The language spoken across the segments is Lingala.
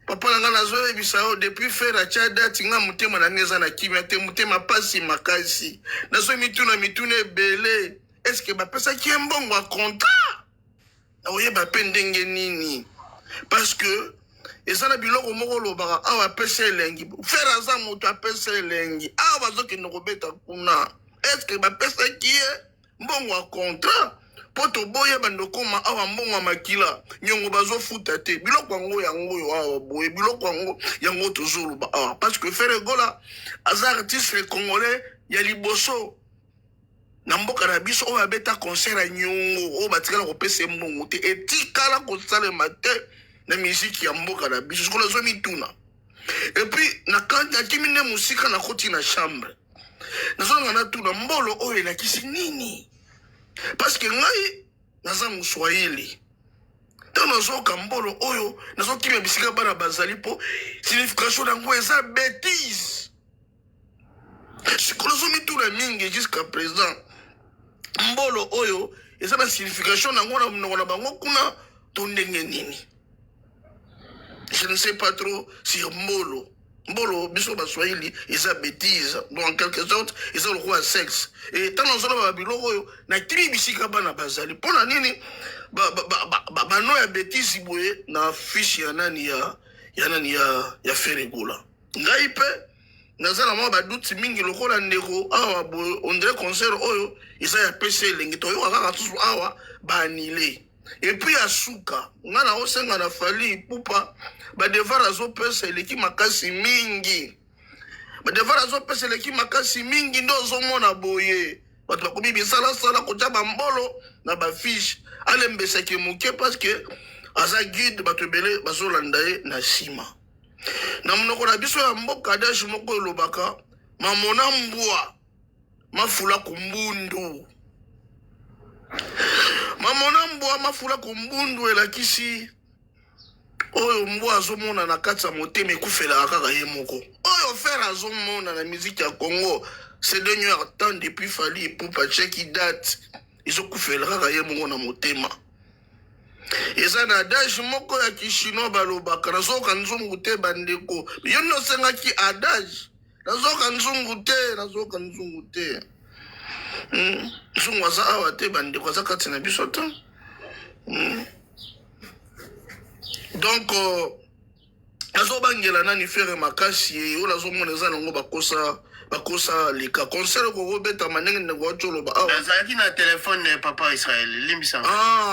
papa nanga nazo ebisa depuis faire a chada tinga mutema na neza na kimia te mutema pasi makasi nazo mituna ebele est-ce que bapesa ki mbongo a contrat na oye bape ndenge nini parce que ezana biloko moko lobaka awa pesa elengi faire aza moto apesa elengi awa bazokende kobeta kuna est-ce que bapesa ki mbongo a contrat poto boye bandokoma awa mbongo a makila nyongo bazofuta te biloko yango awa boye biloko yango tozoloba awa parce que Frère Gola aza artiste congolais ya liboso na mboka na biso oyo abeta concert ya nyongo oyo batikala kopesa mbongo te etikala kosalema te na miziki ya mboka na biso sokola ezomituna epuis nakimi nde mosika nakoti na chambre nazolanga natuna mbolo oyo elakisi nini parce que ngai naza moswahili ntango nazoyoka mbolo oyo nazokimia bisika bana bazali mpo signification yango eza bétise sikolo ezomituna mingi jusqu'à présent mbolo oyo eza na signification nango na monoko na bango kuna to ndenge nini je ne sais pas trop sur mbolo biso baswahili eza bêtise donc en quelque sorte eza lokola sexe et tant nazoloba babiloko oyo nakimi bisika bana bazali mpona nini bano ya bêtise boye na fiche ya nani ya Frère Gola ngai mpe naza na mwa baduti mingi lokola ndeko awa boye ondire concert oyo eza ya pesa elengi toyoka kaka tusu awa baanile epuis ya suka nga na osenga na Fally Ipupa badevoir azopesa eleki makasi mingi nde ozomona boye bato bakomi bisalasala kotya bambolo na bafiche alembesaki moke parce que aza guide bato ebele bazolanda ye na nsima na monoko na biso ya mboka adage moko elobaka mamona mbwa mafula kumbundu mamona mbwa mafula kumbundu elakisi oyo mbwa azomona na kati ya motema ekufelaka kaka ye moko oyo Frère azomona na miziki ya Congo c'est de New York temps depuis Fally Ipupa cheki date ezokufela kaka ye moko na motema eza na adage moko ya kishinois balobaka nazoka nzungu te bandeko yo nde osengaki adage nazoka nzungu te nzungu aza awa te bandeko aza kati na biso te donc azobangela nani Frère makasi ye oyo nazomona eza nango bakosa leka concert kokobetama ndenge ndeko wacoloba awa nazalaki na telefone papa Israel limbisa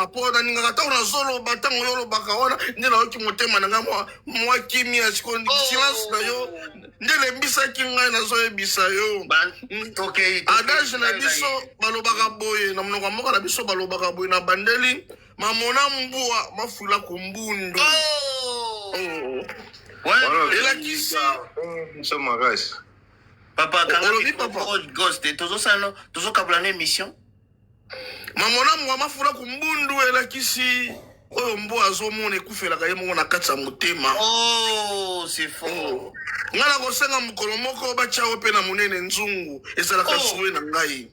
mpo naningaka ntango nazoloba ntango yo olobaka wana nde nayoki motema na ngai mwa kimia siko silence na yo nde lembisaki ngai nazoyebisa yo adage na biso balobaka boye na monoko mboka na biso balobaka boye na bandeli mamona mbwa mafula kumbundu elakisi papa kanga ghost tozokabula na émission mamona mbwa mafula kumbundu elakisi oyo mbwa azomona ekufelaka ye moko na kati ya motema c'est faux ngai nakosenga mokolo moko batyawo mpe na monene nzungu ezalaka suwe na ngai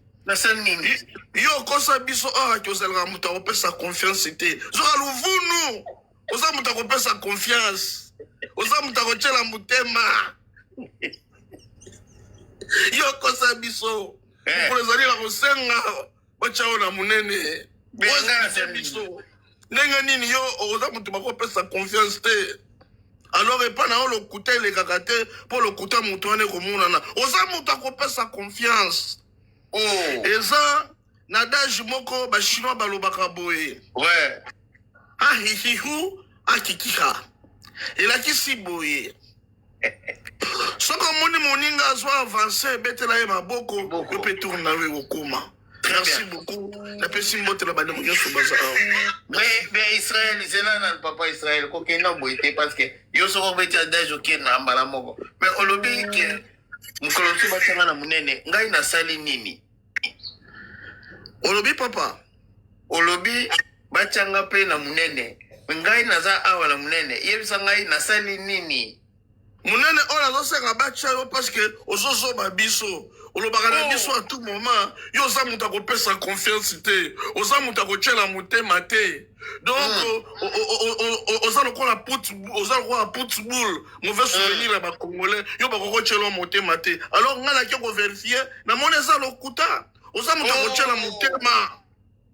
yo okosa biso awaki ozalaka moto akopesa confiance te zoka luvunu oza moto akopesa confiance oza moto akotyela motema yo okosa biso mokolo ezali na kosenga batyawo na monene biso ndenge nini yo oza moto bakopesa confiance te alors epa na yo lokuta elekaka te mpo lokuta moto wana ekomonana oza moto akopesa confiance eza na adage moko bachinois balobaka boye ahihihu akikiha elakisi boye soki omoni moninga azwa avance ebetela ye maboko yo mpe tourne na yo ekokoma merci beaucoup napesi mbotela bandeko nyonso baza awa mais Israel zela na papa Israel kokenda boye te parce que yo soko obeti adage okende na mbala moko mais olobi ke mokolo so batyanga na monene ngai nasali nini olobi papa olobi batyanga mpe na monene ngai naza awa na monene yebisa ngai nasali nini monene oyo azosenga batya yo parce que ozozoba biso olobaka na biso à tout moment yo oza moto akopesa confiance te oza moto akotyela motema te donc oza lokola putbull mauvais souvenir ya bacongolais yo bakokotyelwa motema te alors ngai naki koverifie namoni eza lokuta oza moto akotyela motema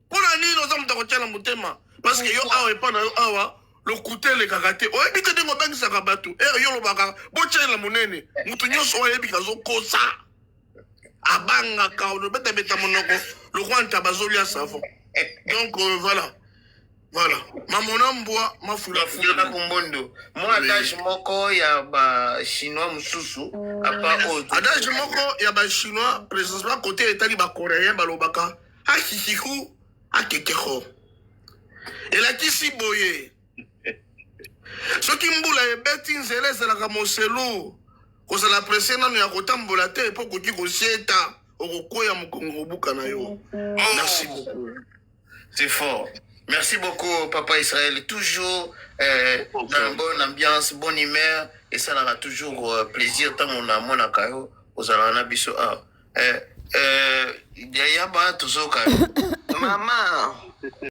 mpona nini oza moto akotyela motema parce que yo awa epa na yo awa lokuta elekaka te oyebi te ndenge obangisaka bato yo olobaka botyela monene motu nyonso oyebi kazokosa abangaka olobeta monoko lokwa nta bazolia savon donc voilà mamona mbwa mafulafula kumbondo mo adage moko ya bachinois mosusu apa oyo adage moko ya bachinois précisément côté etali bacoréen balobaka akikiku akekeko elakisi boye soki mbula ebeti nzela ezalaka moselu kozala presse nano ya kotambola te mpo okoki kosieta okokwea mokongo obuka na yo. Merci beaucoup. C'est fort. Merci beaucoup, Papa Israël. Toujours dans une bonne ambiance, bonne humeur. Et ça aura toujours plaisir. Tant qu'on a mon akayo, aux alana biso. Yaya ba toujours. Maman.